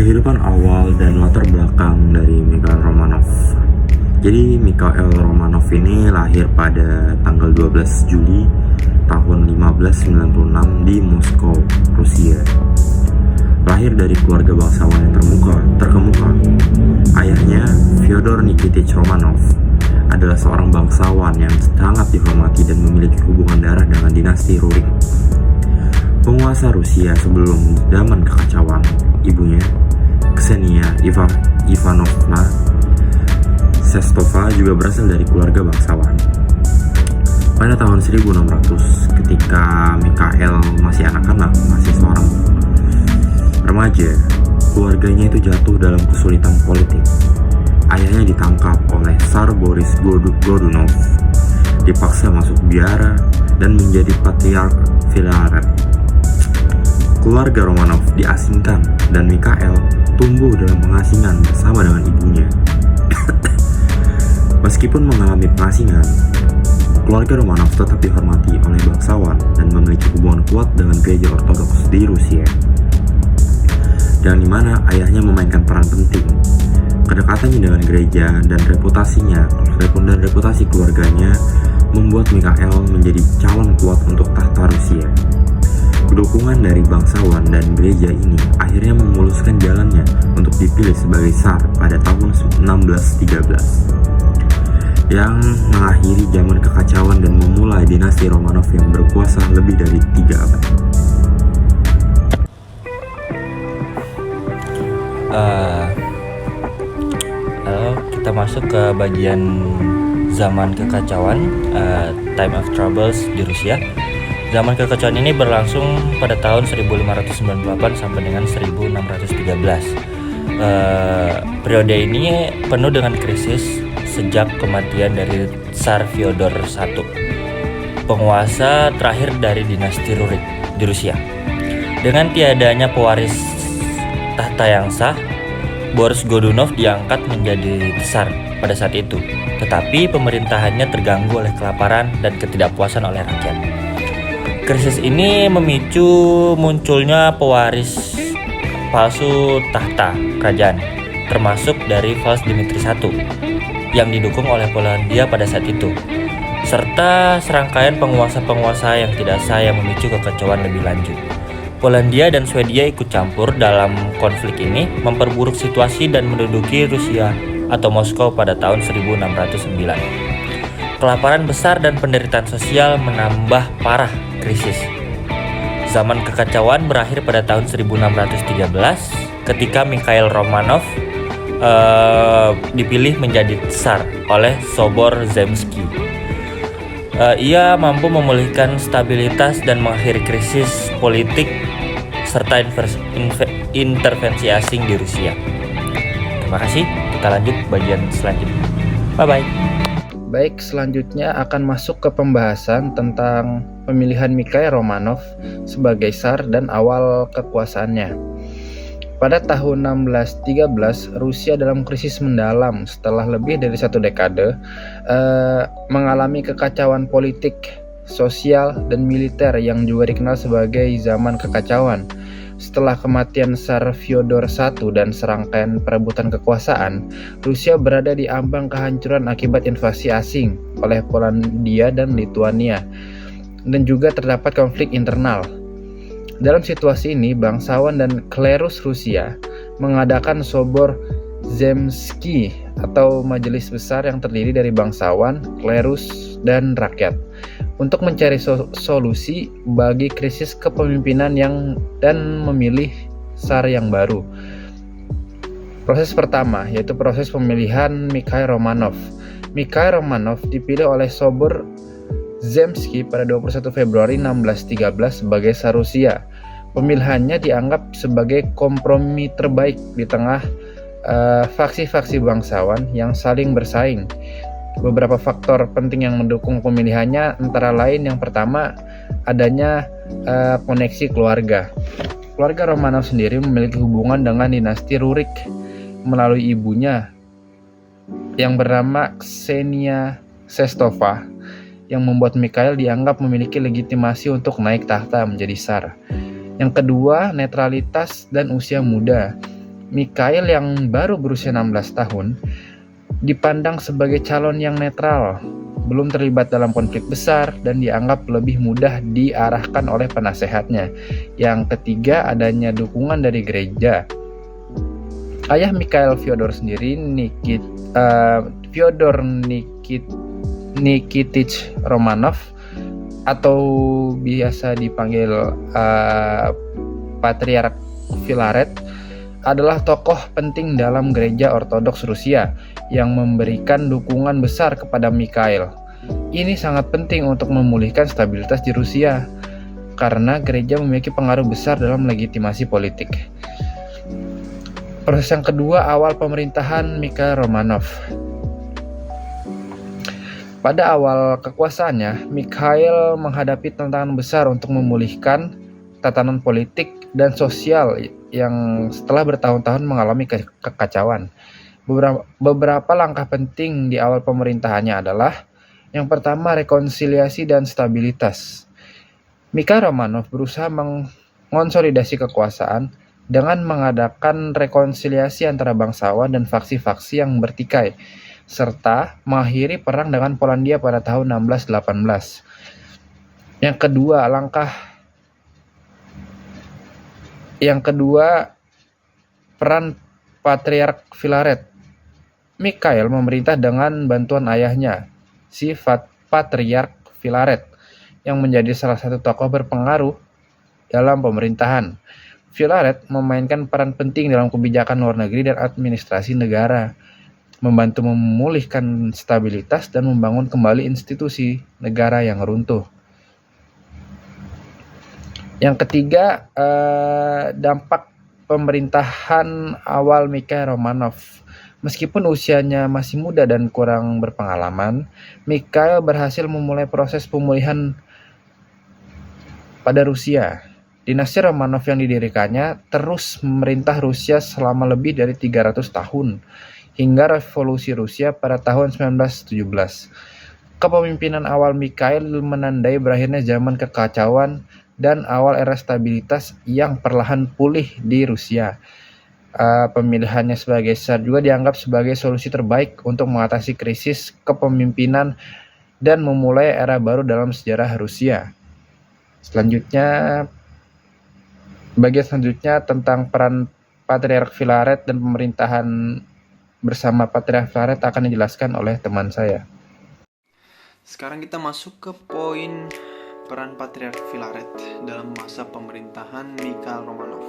Kehidupan awal dan latar belakang dari Mikhail Romanov. Jadi Mikhail Romanov ini lahir pada tanggal 12 Juli tahun 1596 di Moskow, Rusia. Lahir dari keluarga bangsawan yang terkemuka. Ayahnya, Fyodor Nikitich Romanov, adalah seorang bangsawan yang sangat dihormati dan memiliki hubungan darah dengan dinasti Rurik, penguasa Rusia sebelum zaman kekacauan. Ibunya, Ksenia Ivanovna Sestova, juga berasal dari keluarga bangsawan. Pada tahun 1600, ketika Mikhail masih anak-anak, masih seorang remaja, keluarganya itu jatuh dalam kesulitan politik. Ayahnya ditangkap oleh Tsar Boris Godunov, dipaksa masuk biara, dan menjadi patriark Filaret. Keluarga Romanov diasingkan dan Mikhail tumbuh dalam pengasingan bersama dengan ibunya. Meskipun mengalami pengasingan, keluarga Romanov tetap dihormati oleh bangsawan dan memiliki hubungan kuat dengan gereja Ortodoks di Rusia, yang dimana ayahnya memainkan peran penting. Kedekatannya dengan gereja dan reputasi keluarganya membuat Mikhail menjadi calon kuat untuk tahta Rusia. Dukungan dari bangsawan dan gereja ini akhirnya memuluskan jalannya untuk dipilih sebagai Tsar pada tahun 1613, yang mengakhiri zaman kekacauan dan memulai dinasti Romanov yang berkuasa lebih dari 3 abad. Lalu kita masuk ke bagian zaman kekacauan, Time of Troubles di Rusia. Zaman kekacauan ini berlangsung pada tahun 1598 sampai dengan 1613. Periode ini penuh dengan krisis sejak kematian dari Tsar Fyodor I, penguasa terakhir dari dinasti Rurik di Rusia. Dengan tiadanya pewaris tahta yang sah, Boris Godunov diangkat menjadi tsar pada saat itu. Tetapi pemerintahannya terganggu oleh kelaparan dan ketidakpuasan oleh rakyat. Krisis ini memicu munculnya pewaris palsu tahta kerajaan, termasuk dari Fals Dimitri I yang didukung oleh Polandia pada saat itu, serta serangkaian penguasa-penguasa yang tidak sah yang memicu kekacauan lebih lanjut. Polandia dan Swedia ikut campur dalam konflik ini, memperburuk situasi dan menduduki Rusia atau Moskow pada tahun 1609. Kelaparan besar dan penderitaan sosial menambah parah krisis. Zaman kekacauan berakhir pada tahun 1613 ketika Mikhail Romanov dipilih menjadi tsar oleh Sobor Zemsky. Ia mampu memulihkan stabilitas dan mengakhiri krisis politik serta intervensi asing di Rusia. Terima kasih. Kita lanjut bagian selanjutnya. Bye-bye. Baik, selanjutnya akan masuk ke pembahasan tentang pemilihan Mikhail Romanov sebagai Tsar dan awal kekuasaannya. Pada tahun 1613, Rusia dalam krisis mendalam setelah lebih dari 1 dekade mengalami kekacauan politik, sosial, dan militer yang juga dikenal sebagai zaman kekacauan. Setelah kematian Tsar Fyodor I dan serangkaian perebutan kekuasaan, Rusia berada di ambang kehancuran akibat invasi asing oleh Polandia dan Lituania, dan juga terdapat konflik internal. Dalam situasi ini, bangsawan dan klerus Rusia mengadakan Sobor Zemsky atau majelis besar yang terdiri dari bangsawan, klerus, dan rakyat untuk mencari solusi bagi krisis kepemimpinan dan memilih Tsar yang baru. Proses pertama yaitu proses pemilihan Mikhail Romanov. Mikhail Romanov dipilih oleh Sobor Zemsky pada 21 Februari 1613 sebagai Tsar Rusia. Pemilihannya dianggap sebagai kompromi terbaik di tengah faksi-faksi bangsawan yang saling bersaing. Beberapa faktor penting yang mendukung pemilihannya antara lain yang pertama, adanya koneksi keluarga. Keluarga Romanov sendiri memiliki hubungan dengan dinasti Rurik melalui ibunya yang bernama Ksenia Sestova, yang membuat Mikhail dianggap memiliki legitimasi untuk naik tahta menjadi Tsar. Yang kedua, netralitas dan usia muda. Mikhail yang baru berusia 16 tahun dipandang sebagai calon yang netral, belum terlibat dalam konflik besar, dan dianggap lebih mudah diarahkan oleh penasehatnya. Yang ketiga, adanya dukungan dari gereja. Ayah Mikhail Fyodor sendiri, Fyodor Nikitich Romanov, atau biasa dipanggil Patriark Filaret, adalah tokoh penting dalam gereja Ortodoks Rusia yang memberikan dukungan besar kepada Mikhail. Ini sangat penting untuk memulihkan stabilitas di Rusia, karena gereja memiliki pengaruh besar dalam legitimasi politik. Proses yang kedua, awal pemerintahan Mikhail Romanov. Pada awal kekuasaannya, Mikhail menghadapi tantangan besar untuk memulihkan tatanan politik dan sosial yang setelah bertahun-tahun mengalami kekacauan. Beberapa langkah penting di awal pemerintahannya adalah: yang pertama, rekonsiliasi dan stabilitas. Mikhail Romanov berusaha mengonsolidasi kekuasaan dengan mengadakan rekonsiliasi antara bangsawan dan faksi-faksi yang bertikai, serta mengakhiri perang dengan Polandia pada tahun 1618. Yang kedua, peran Patriark Filaret. Mikhail memerintah dengan bantuan ayahnya, si Patriark Filaret, yang menjadi salah satu tokoh berpengaruh dalam pemerintahan. Filaret memainkan peran penting dalam kebijakan luar negeri dan administrasi negara, membantu memulihkan stabilitas dan membangun kembali institusi negara yang runtuh. Yang ketiga, dampak pemerintahan awal Mikhail Romanov. Meskipun usianya masih muda dan kurang berpengalaman, Mikhail berhasil memulai proses pemulihan pada Rusia. Dinasti Romanov yang didirikannya terus memerintah Rusia selama lebih dari 300 tahun, hingga revolusi Rusia pada tahun 1917. Kepemimpinan awal Mikhail menandai berakhirnya zaman kekacauan dan awal era stabilitas yang perlahan pulih di Rusia. Pemilihannya sebagai Tsar juga dianggap sebagai solusi terbaik untuk mengatasi krisis kepemimpinan dan memulai era baru dalam sejarah Rusia. Bagian selanjutnya tentang peran Patriark Filaret dan pemerintahan bersama Patriark Filaret akan dijelaskan oleh teman saya. Sekarang kita masuk ke poin peran Patriark Filaret dalam masa pemerintahan Mikhail Romanov.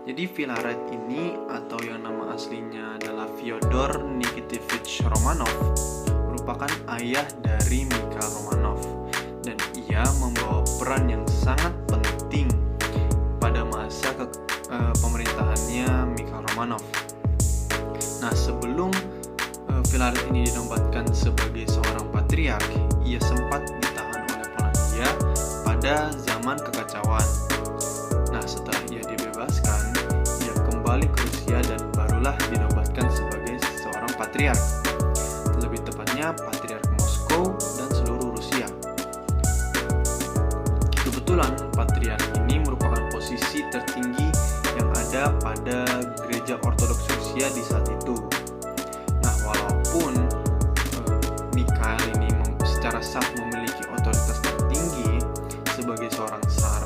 Jadi Filaret ini, atau yang nama aslinya adalah Fyodor Nikitich Romanov, merupakan ayah dari Mikhail Romanov, dan ia membawa peran yang sangat penting pada masa pemerintahannya Mikhail Romanov. Nah, sebelum Filaret ini dinobatkan sebagai seorang patriark, ia sempat ditahan oleh Polandia pada zaman kekacauan. Nah, setelah ia dibebaskan, ia kembali ke Rusia dan barulah dinobatkan sebagai seorang patriark. Lebih tepatnya Patriark Moskow dan seluruh Rusia. Kebetulan patriark ini merupakan posisi tertinggi yang ada pada gereja Ortodoks Rusia di saat itu. Nah, walaupun Mikhail ini secara sah memiliki otoritas tertinggi sebagai seorang tsar,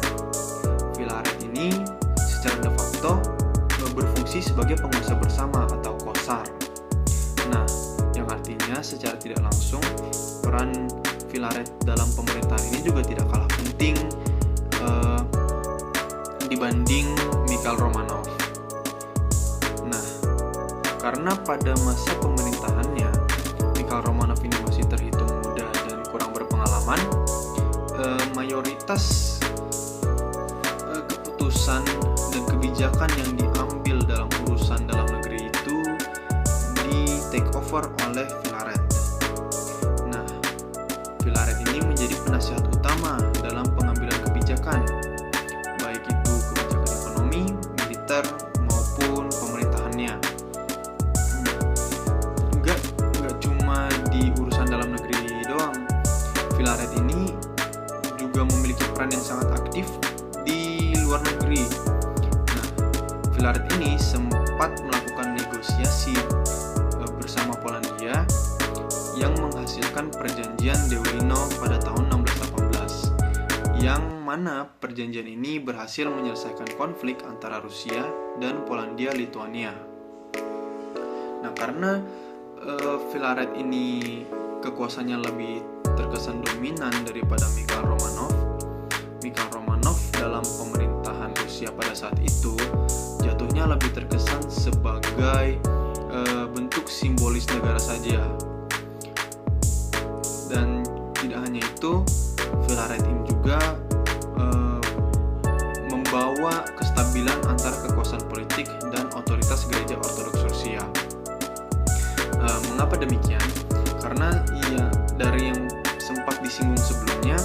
Filaret ini secara de facto berfungsi sebagai penguasa bersama atau kosar. Nah, yang artinya secara tidak langsung peran Filaret dalam pemerintahan ini juga tidak kalah penting dibanding Mikhail Romanov. Nah, karena pada masa pemerintahannya Mikhail Romanov ini masih terhitung muda dan kurang berpengalaman, mayoritas keputusan dan kebijakan yang diambil dalam urusan dalam negeri itu di take over oleh Filaret. Nah, Filaret ini menjadi penasihat utama dalam pengambilan kebijakan, baik itu kebijakan ekonomi, militer, maupun pemerintahannya. Nggak cuma di urusan dalam negeri doang, Filaret ini juga memiliki peran yang sangat aktif di luar negeri. Nah, Filaret ini sempat sempat melakukan negosiasi bersama Polandia yang menghasilkan perjanjian Deulino pada tahun 1618, yang mana perjanjian ini berhasil menyelesaikan konflik antara Rusia dan Polandia-Lituania. Nah, karena Filaret ini kekuasaannya lebih terkesan dominan daripada Mikhail Romanov. Mikhail Romanov dalam pemerintahan Rusia pada saat itu jatuhnya lebih terkesan sebagai bentuk simbolis negara saja. Dan tidak hanya itu, Filaret ini juga membawa kestabilan antara kekuasaan politik dan otoritas gereja Ortodoks Rusia. Mengapa demikian? Karena dari yang sempat disinggung sebelumnya,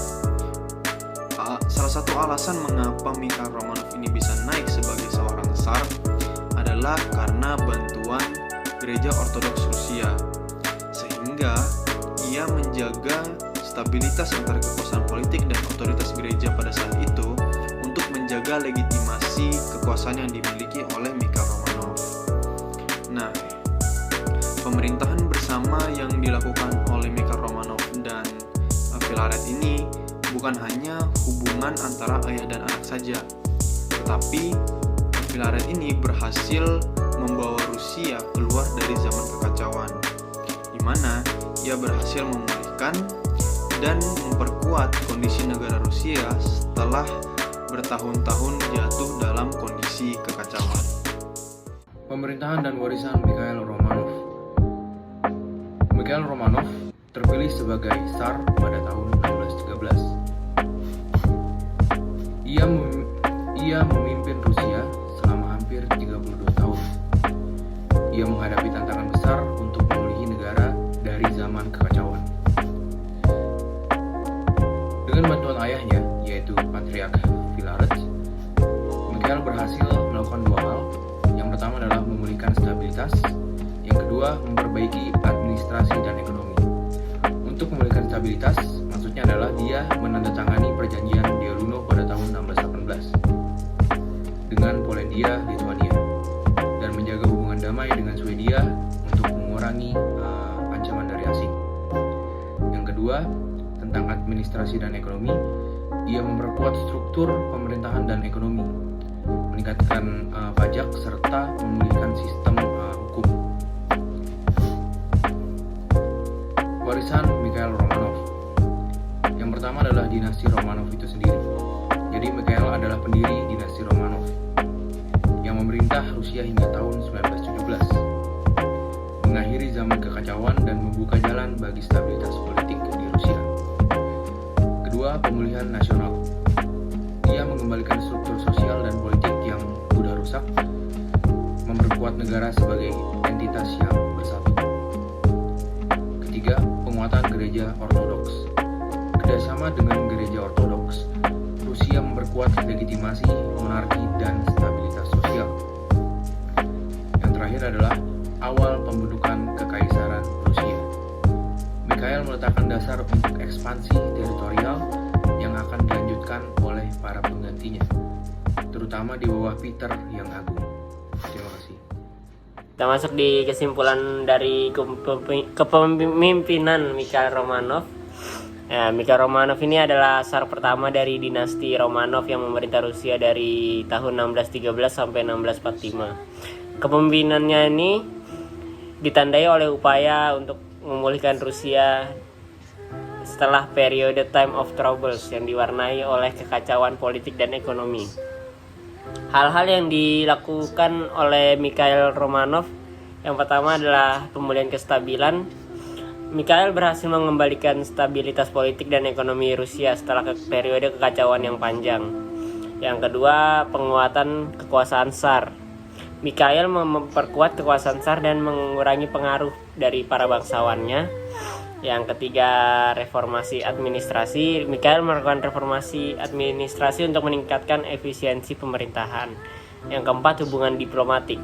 salah satu alasan mengapa Mikhail Romanov ini bisa naik sebagai seorang tsar adalah karena bantuan gereja Ortodoks Rusia, sehingga ia menjaga stabilitas antara kekuasaan politik dan otoritas gereja pada saat itu untuk menjaga legitimasi kekuasaan yang dimiliki oleh Mikhail Romanov. Nah, pemerintahan bersama yang dilakukan oleh Mikhail Romanov dan Filaret ini bukan hanya hubungan antara ayah dan anak saja, tetapi Filaret ini berhasil membawa Rusia keluar dari zaman kekacauan, di mana ia berhasil memulihkan dan memperkuat kondisi negara Rusia setelah bertahun-tahun jatuh dalam kondisi kekacauan. Pemerintahan dan warisan Mikhail Romanov. Mikhail Romanov terpilih sebagai tsar pada tahun 1613. Ia memimpin Rusia selama hampir 32 tahun. Ia menghadapi tantangan besar untuk memulihi negara dari zaman kekacauan. Dengan bantuan ayahnya, yaitu Patriark Filaret, Mikhail berhasil melakukan dua hal. Yang pertama adalah memulihkan stabilitas, yang kedua memperbaiki administrasi dan ekonomi. Untuk memulihkan stabilitas, maksudnya adalah dia menandatangani perjanjian Deulino pada tahun 1618 dengan Polandia, Lituania, dan menjaga hubungan damai dengan Swedia untuk mengurangi ancaman dari asing. Yang kedua, tentang administrasi dan ekonomi, ia memperkuat struktur pemerintahan dan ekonomi, meningkatkan pajak serta memulihkan sistem hukum. Warisan Mikhail Romanov. Yang pertama adalah dinasti Romanov itu sendiri. Jadi Mikhail adalah pendiri dinasti Romanov yang memerintah Rusia hingga tahun 1917, mengakhiri zaman kekacauan dan membuka jalan bagi stabilitas politik di Rusia. Kedua, pemulihan nasional. Ia mengembalikan struktur sosial dan politik yang mudah rusak, memperkuat negara sebagai entitas yang bersatu. Ketiga, penguatan gereja Ortodoks. Kerjasama dengan gereja Ortodoks, Rusia memperkuat legitimasi monarki dan stabilitas sosial. Yang terakhir adalah awal pembentukan kekaisaran Rusia. Mikhail meletakkan dasar untuk ekspansi teritorial yang akan dilanjutkan oleh para penggantinya, terutama di bawah Peter yang Agung. Terima kasih. Kita masuk di kesimpulan dari kepemimpinan Mikhail Romanov. Ya, Mikhail Romanov ini adalah tsar pertama dari dinasti Romanov yang memerintah Rusia dari tahun 1613 sampai 1645. Kepemimpinannya ini ditandai oleh upaya untuk memulihkan Rusia setelah periode Time of Troubles yang diwarnai oleh kekacauan politik dan ekonomi. Hal-hal yang dilakukan oleh Mikhail Romanov, yang pertama adalah pemulihan kestabilan. Mikhail berhasil mengembalikan stabilitas politik dan ekonomi Rusia setelah periode kekacauan yang panjang. Yang kedua, penguatan kekuasaan tsar. Mikhail memperkuat kekuasaan tsar dan mengurangi pengaruh dari para bangsawannya. Yang ketiga, reformasi administrasi. Mikhail melakukan reformasi administrasi untuk meningkatkan efisiensi pemerintahan. Yang keempat, hubungan diplomatik.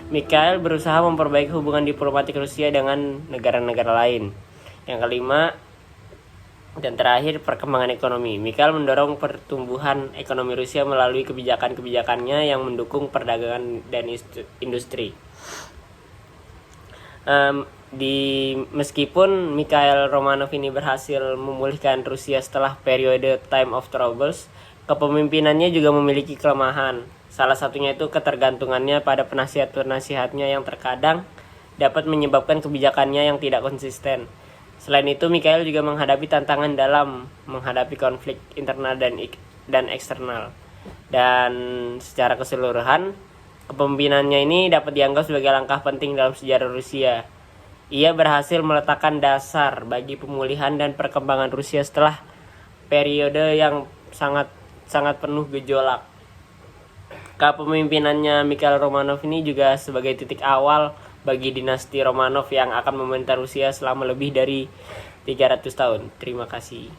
Mikhail berusaha memperbaiki hubungan diplomatik Rusia dengan negara-negara lain. Yang kelima, Dan terakhir, perkembangan ekonomi. Mikhail mendorong pertumbuhan ekonomi Rusia melalui kebijakan-kebijakannya yang mendukung perdagangan dan industri. Meskipun Mikhail Romanov ini berhasil memulihkan Rusia setelah periode Time of Troubles, kepemimpinannya juga memiliki kelemahan. Salah satunya itu ketergantungannya pada penasihat-penasihatnya yang terkadang dapat menyebabkan kebijakannya yang tidak konsisten. Selain itu, Mikhail juga menghadapi tantangan dalam menghadapi konflik internal dan eksternal. Dan secara keseluruhan, kepemimpinannya ini dapat dianggap sebagai langkah penting dalam sejarah Rusia. Ia berhasil meletakkan dasar bagi pemulihan dan perkembangan Rusia setelah periode yang sangat penuh gejolak. Kepemimpinannya Mikhail Romanov ini juga sebagai titik awal bagi dinasti Romanov yang akan memerintah Rusia selama lebih dari 300 tahun. Terima kasih.